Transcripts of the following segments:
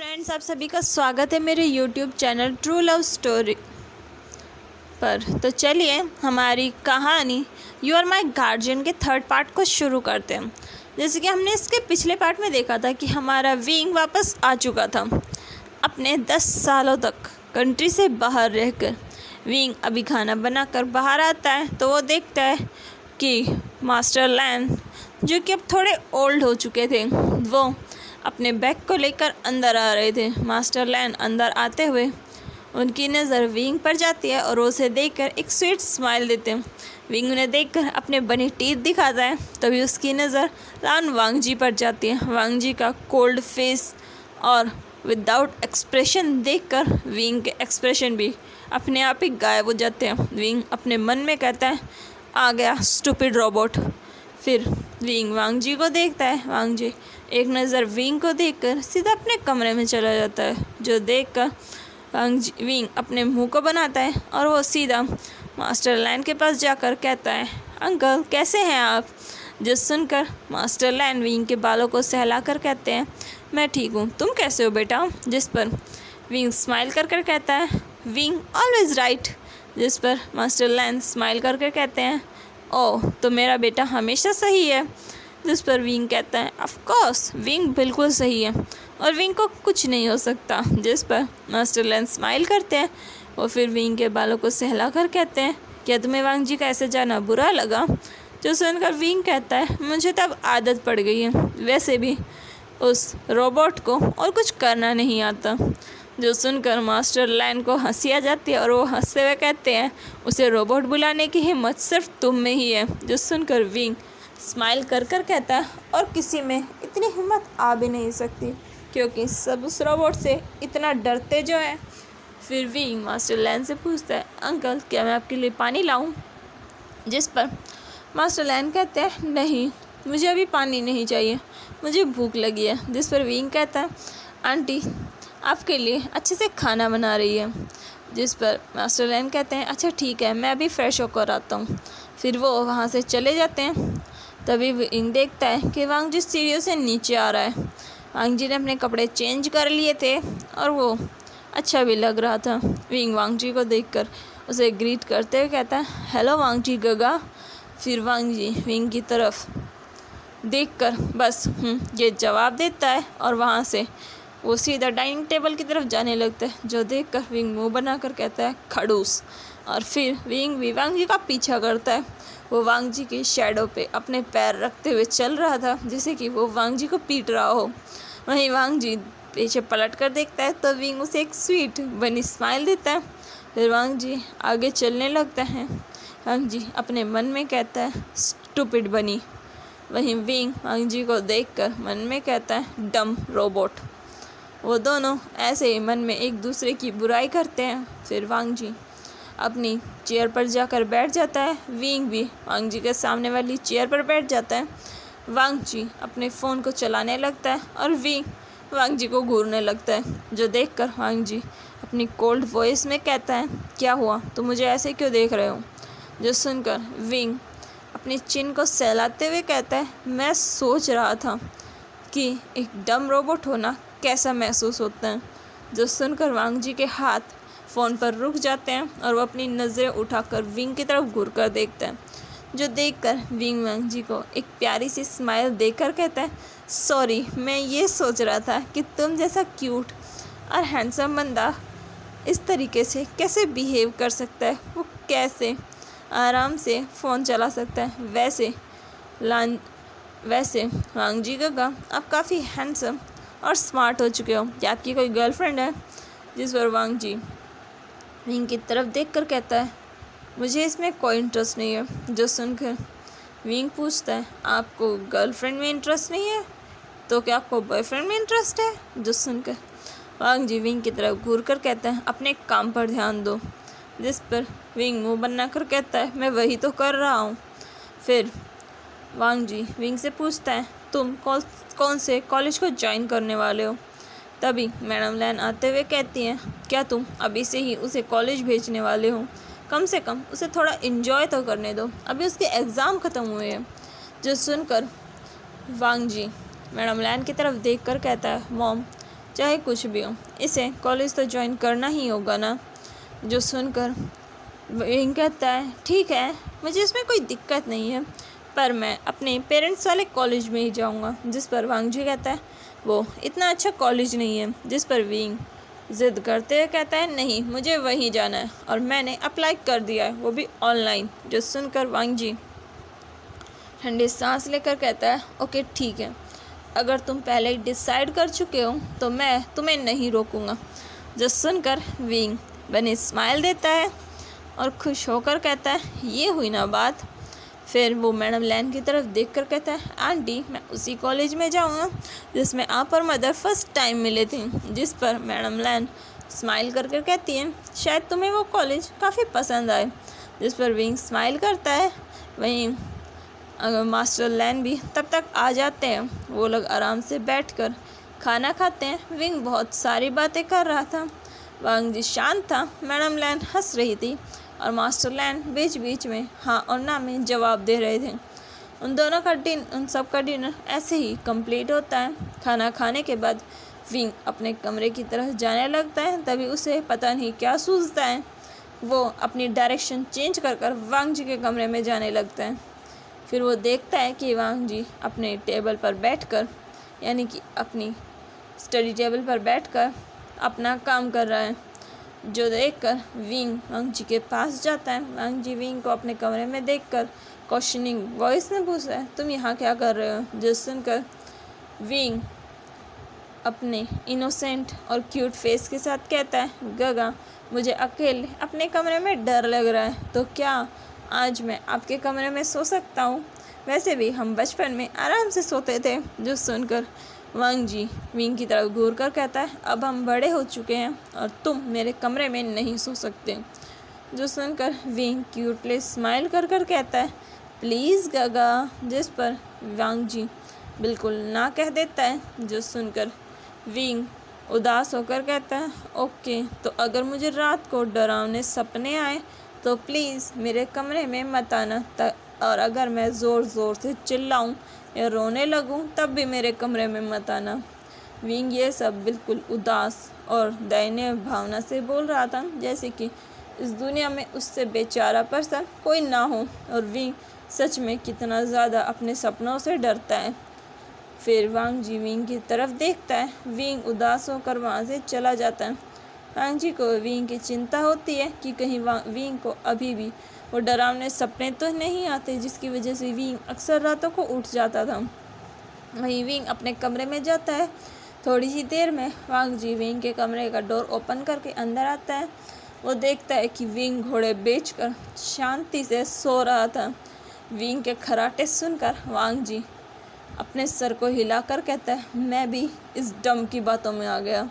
Friends, आप सभी का स्वागत है मेरे YouTube channel true love story पर। तो चलिए हमारी कहानी यू आर माई गार्जियन के थर्ड पार्ट को शुरू करते हैं। जैसे कि हमने इसके पिछले पार्ट में देखा था कि हमारा विंग वापस आ चुका था अपने 10 सालों तक कंट्री से बाहर रहकर। विंग अभी खाना बनाकर बाहर आता है तो वो देखता है कि मास्टर लैन, जो कि अब थोड़े ओल्ड हो चुके थे, वो अपने बैग को लेकर अंदर आ रहे थे। मास्टर लैन अंदर आते हुए उनकी नज़र विंग पर जाती है और उसे देखकर एक स्वीट स्माइल देते हैं। विंग उन्हें देखकर अपने बने टीथ दिखाता है, तभी उसकी नज़र रान वांगजी पर जाती है। वांगजी का कोल्ड फेस और विदाउट एक्सप्रेशन देखकर विंग के एक्सप्रेशन भी अपने आप ही गायब हो जाते हैं। विंग अपने मन में कहता है, आ गया स्टूपिड रोबोट। फिर विंग वांगजी को देखता है। वांगजी एक नज़र विंग को देखकर सीधा अपने कमरे में चला जाता है, जो देखकर विंग अपने मुंह को बनाता है और वो सीधा मास्टर लैन के पास जाकर कहता है, अंकल कैसे हैं आप। जो सुनकर मास्टर लैन विंग के बालों को सहलाकर कहते हैं, मैं ठीक हूँ, तुम कैसे हो बेटा। जिस पर विंग स्माइल कर कर कहता है, विंग ऑलवेज राइट। जिस पर मास्टर लैन स्माइल कर कर कहते हैं, ओह तो मेरा बेटा हमेशा सही है। जिस पर विंग कहता है, ऑफ कोर्स विंग बिल्कुल सही है और विंग को कुछ नहीं हो सकता। जिस पर मास्टर लैन स्माइल करते हैं और फिर विंग के बालों को सहला कर कहते हैं, क्या तुम्हें वांगजी का ऐसे जाना बुरा लगा। जो सुनकर विंग कहता है, मुझे तब आदत पड़ गई है, वैसे भी उस रोबोट को और कुछ करना नहीं आता। जो सुनकर मास्टर लैन को हंसी आ जाती है और वो हंसते हुए कहते हैं, उसे रोबोट बुलाने की हिम्मत सिर्फ तुम में ही है। जो सुनकर विंग स्माइल कर कर कहता है, और किसी में इतनी हिम्मत आ भी नहीं सकती, क्योंकि सब उस रोबोट से इतना डरते जो है। फिर विंग मास्टर लैन से पूछता है, अंकल क्या मैं आपके लिए पानी लाऊं। जिस पर मास्टर लैन कहते हैं, नहीं मुझे अभी पानी नहीं चाहिए, मुझे भूख लगी है। जिस पर विंग कहता है, आंटी आपके लिए अच्छे से खाना बना रही है। जिस पर मास्टर लैन कहते हैं, अच्छा ठीक है, मैं अभी फ्रेश होकर आता हूँ। फिर वो वहाँ से चले जाते हैं। तभी विंग देखता है कि वांगजी सीढ़ियों से नीचे आ रहा है। वांगजी ने अपने कपड़े चेंज कर लिए थे और वो अच्छा भी लग रहा था। विंग वांगजी को देखकर उसे ग्रीट करते हुए कहता है, हेलो वांगजी गगा। फिर वांगजी विंग की तरफ देखकर बस ये जवाब देता है और वहाँ से वो सीधा डाइनिंग टेबल की तरफ जाने लगता है, जो देखकर विंग मुंह बनाकर कहता है, खड़ूस। और फिर विंग भी वांगजी का पीछा करता है। वो वांगजी की शैडो पे अपने पैर रखते हुए चल रहा था, जैसे कि वो वांगजी को पीट रहा हो। वहीं वांगजी पीछे पलट कर देखता है तो विंग उसे एक स्वीट बनी स्माइल देता है। फिर वांगजी आगे चलने लगता है। वांगजी अपने मन में कहता है, स्टूपिड बनी। वहीं विंग वांगजी को देखकर मन में कहता है, डम रोबोट। वो दोनों ऐसे ही मन में एक दूसरे की बुराई करते हैं। फिर वांगजी अपनी चेयर पर जाकर बैठ जाता है। विंग भी वांगजी के सामने वाली चेयर पर बैठ जाता है। वांगजी अपने फ़ोन को चलाने लगता है और विंग वांगजी को घूरने लगता है, जो देखकर वांगजी अपनी कोल्ड वॉइस में कहता है, क्या हुआ, तुम मुझे ऐसे क्यों देख रहे हो। जो सुनकर विंग अपनी चिन को सहलाते हुए कहता है, मैं सोच रहा था कि एक डम रोबोट होना कैसा महसूस होता है। जो सुनकर वांगजी के हाथ फ़ोन पर रुक जाते हैं और वो अपनी नज़रें उठाकर विंग की तरफ घूर कर देखता है, जो देखकर विंग वांगजी को एक प्यारी सी स्माइल देकर कहता है, सॉरी मैं ये सोच रहा था कि तुम जैसा क्यूट और हैंडसम बंदा इस तरीके से कैसे बिहेव कर सकता है, वो कैसे आराम से फ़ोन चला सकता है। वैसे वांगजी गगा आप काफ़ी हैंडसम और स्मार्ट हो चुके हो, क्या आपकी कोई गर्लफ्रेंड है। जिस पर वांगजी विंग की तरफ देखकर कहता है, मुझे इसमें कोई इंटरेस्ट नहीं है। जो सुनकर विंग पूछता है, आपको गर्लफ्रेंड में इंटरेस्ट नहीं है तो क्या आपको बॉयफ्रेंड में इंटरेस्ट है। जो सुनकर वांगजी विंग की तरफ घूर कर कहता है, अपने काम पर ध्यान दो। जिस पर विंग मुँह बना कर कहता है, मैं वही तो कर रहा हूँ। फिर वांगजी विंग से पूछता है, तुम कौन से कॉलेज को ज्वाइन करने वाले हो। तभी मैडम लैन आते हुए कहती हैं, क्या तुम अभी से ही उसे कॉलेज भेजने वाले हो, कम से कम उसे थोड़ा इन्जॉय तो करने दो, अभी उसके एग्ज़ाम ख़त्म हुए हैं। जो सुनकर वांगजी मैडम लैन की तरफ देखकर कहता है, मॉम चाहे कुछ भी हो, इसे कॉलेज तो ज्वाइन करना ही होगा ना। जो सुनकर विंग कहता है ठीक है, मुझे इसमें कोई दिक्कत नहीं है, पर मैं अपने पेरेंट्स वाले कॉलेज में ही जाऊंगा। जिस पर वांग जी कहता है वो इतना अच्छा कॉलेज नहीं है। जिस पर विंग ज़िद करते हुए कहता है नहीं, मुझे वहीं जाना है और मैंने अप्लाई कर दिया है, वो भी ऑनलाइन। जो सुनकर वांग जी ठंडी सांस लेकर कहता है ओके ठीक है, अगर तुम पहले ही डिसाइड कर चुके हो तो मैं तुम्हें नहीं रोकूंगा। जो सुनकर विंग बनी स्माइल देता है और खुश होकर कहता है ये हुई ना बात। फिर वो मैडम लैन की तरफ देखकर कहता है आंटी, मैं उसी कॉलेज में जाऊंगा जिसमें आप और मदर फर्स्ट टाइम मिले थे। जिस पर मैडम लैन स्माइल कर कहती है शायद तुम्हें वो कॉलेज काफ़ी पसंद आए। जिस पर विंग स्माइल करता है। वहीं मास्टर लैन भी तब तक आ जाते हैं। वो लोग आराम से बैठकर खाना खाते हैं। विंग बहुत सारी बातें कर रहा था, वांग जी शांत था। मैडम लैन हंस रही थी और मास्टर लैन बीच बीच में हाँ और ना में जवाब दे रहे थे। उन सब का डिनर ऐसे ही कंप्लीट होता है। खाना खाने के बाद विंग अपने कमरे की तरफ जाने लगता है, तभी उसे पता नहीं क्या सूझता है। वो अपनी डायरेक्शन चेंज कर वांग जी के कमरे में जाने लगता है। फिर वो देखता है कि वांग जी अपने टेबल पर बैठकर, यानी कि अपनी स्टडी टेबल पर बैठकर अपना काम कर रहा है। जो देखकर विंग वांग जी के पास जाता है। वांग जी विंग को अपने कमरे में देखकर क्वेश्चनिंग वॉइस में पूछता है तुम यहाँ क्या कर रहे हो। जो सुनकर विंग अपने इनोसेंट और क्यूट फेस के साथ कहता है गगा, मुझे अकेले अपने कमरे में डर लग रहा है, तो क्या आज मैं आपके कमरे में सो सकता हूँ? वैसे भी हम बचपन में आराम से सोते थे। जो सुनकर वांग जी विंग की तरफ घूर कर कहता है अब हम बड़े हो चुके हैं और तुम मेरे कमरे में नहीं सो सकते। जो सुनकर विंग क्यूटली स्माइल कर कहता है प्लीज़ गगा। जिस पर वांग जी बिल्कुल ना कह देता है। जो सुनकर विंग उदास होकर कहता है ओके, तो अगर मुझे रात को डरावने सपने आए तो प्लीज़ मेरे कमरे में मत आना, और अगर मैं ज़ोर ज़ोर से चिल्लाऊं या रोने लगूं तब भी मेरे कमरे में मत आना। विंग ये सब बिल्कुल उदास और दयनीय भावना से बोल रहा था, जैसे कि इस दुनिया में उससे बेचारा पर्सन कोई ना हो, और विंग सच में कितना ज़्यादा अपने सपनों से डरता है। फिर वांग जी विंग की तरफ देखता है। विंग उदास होकर वहाँ से चला जाता है। वांग जी को विंग की चिंता होती है कि कहीं विंग को अभी भी वो डरावने सपने तो नहीं आते, जिसकी वजह से विंग अक्सर रातों को उठ जाता था। वहीं विंग अपने कमरे में जाता है। थोड़ी ही देर में वांग जी विंग के कमरे का डोर ओपन करके अंदर आता है। वो देखता है कि विंग घोड़े बेचकर शांति से सो रहा था। विंग के खर्राटे सुनकर वांग जी अपने सर को हिलाकर कहता है मैं भी इस डम की बातों में आ गया।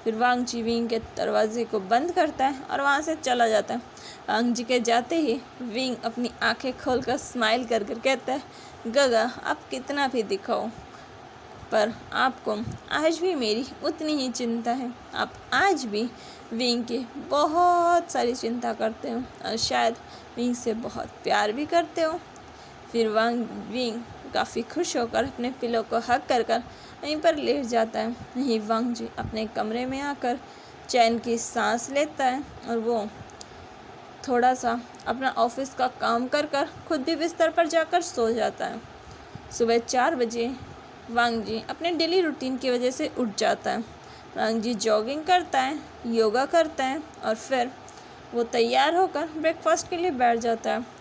फिर वांग जी विंग के दरवाजे को बंद करता है और वहाँ से चला जाता है। वांग जी के जाते ही विंग अपनी आंखें खोलकर स्माइल कर कहता है गगा, आप कितना भी दिखाओ पर आपको आज भी मेरी उतनी ही चिंता है। आप आज भी विंग की बहुत सारी चिंता करते हो और शायद विंग से बहुत प्यार भी करते हो। फिर विंग काफ़ी खुश होकर अपने पिलो को हग कर वहीं पर लेट जाता है। वहीं वांग जी अपने कमरे में आकर चैन की सांस लेता है और वो थोड़ा सा अपना ऑफिस का काम कर खुद भी बिस्तर पर जाकर सो जाता है। सुबह 4 बजे वांग जी अपने डेली रूटीन की वजह से उठ जाता है। वांग जी जॉगिंग करता है, योगा करता है और फिर वो तैयार होकर ब्रेकफास्ट के लिए बैठ जाता है।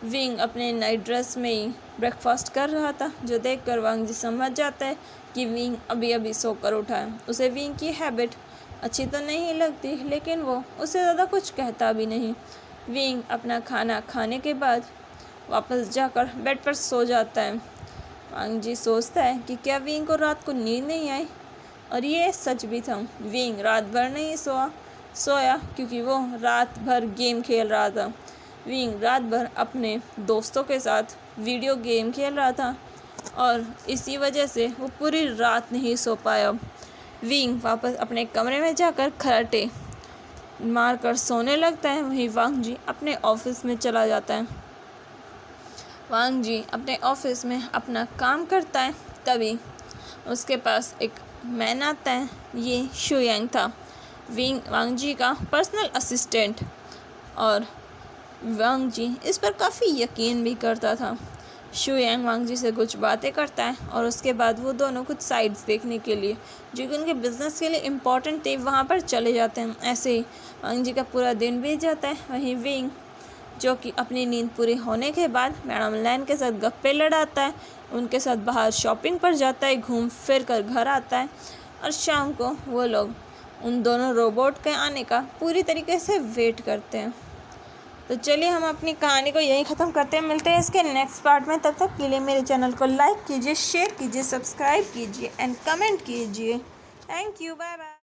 विंग अपने नाइट ड्रेस में ही ब्रेकफास्ट कर रहा था, जो देखकर वांग जी समझ जाता है कि विंग अभी अभी सोकर उठा है। उसे विंग की हैबिट अच्छी तो नहीं लगती, लेकिन वो उससे ज़्यादा कुछ कहता भी नहीं। विंग अपना खाना खाने के बाद वापस जाकर बेड पर सो जाता है। वांग जी सोचता है कि क्या विंग को रात को नींद नहीं आई, और ये सच भी था। विंग रात भर नहीं सोया क्योंकि वो रात भर गेम खेल रहा था। विंग रात भर अपने दोस्तों के साथ वीडियो गेम खेल रहा था और इसी वजह से वो पूरी रात नहीं सो पाया। विंग वापस अपने कमरे में जाकर खर्राटे मारकर सोने लगता है। वहीं वांग जी अपने ऑफिस में चला जाता है। वांग जी अपने ऑफिस में अपना काम करता है, तभी उसके पास एक मैन आता है, ये शू यांग था, वांग जी का पर्सनल असिस्टेंट, और वांग जी इस पर काफ़ी यकीन भी करता था। शू यांग वांग जी से कुछ बातें करता है और उसके बाद वो दोनों कुछ साइट्स देखने के लिए जो कि उनके बिज़नेस के लिए इम्पॉर्टेंट थे वहाँ पर चले जाते हैं। ऐसे ही वांग जी का पूरा दिन बीत जाता है। वहीं विंग जो कि अपनी नींद पूरी होने के बाद मैडम लैन के साथ गप्पे लड़ाता है, उनके साथ बाहर शॉपिंग पर जाता है, घूम फिर कर घर आता है और शाम को वो लोग उन दोनों रोबोट के आने का पूरी तरीके से वेट करते हैं। तो चलिए हम अपनी कहानी को यहीं ख़त्म करते हैं, मिलते हैं इसके नेक्स्ट पार्ट में। तब तक के लिए मेरे चैनल को लाइक कीजिए, शेयर कीजिए, सब्सक्राइब कीजिए एंड कमेंट कीजिए। Thank you, bye bye.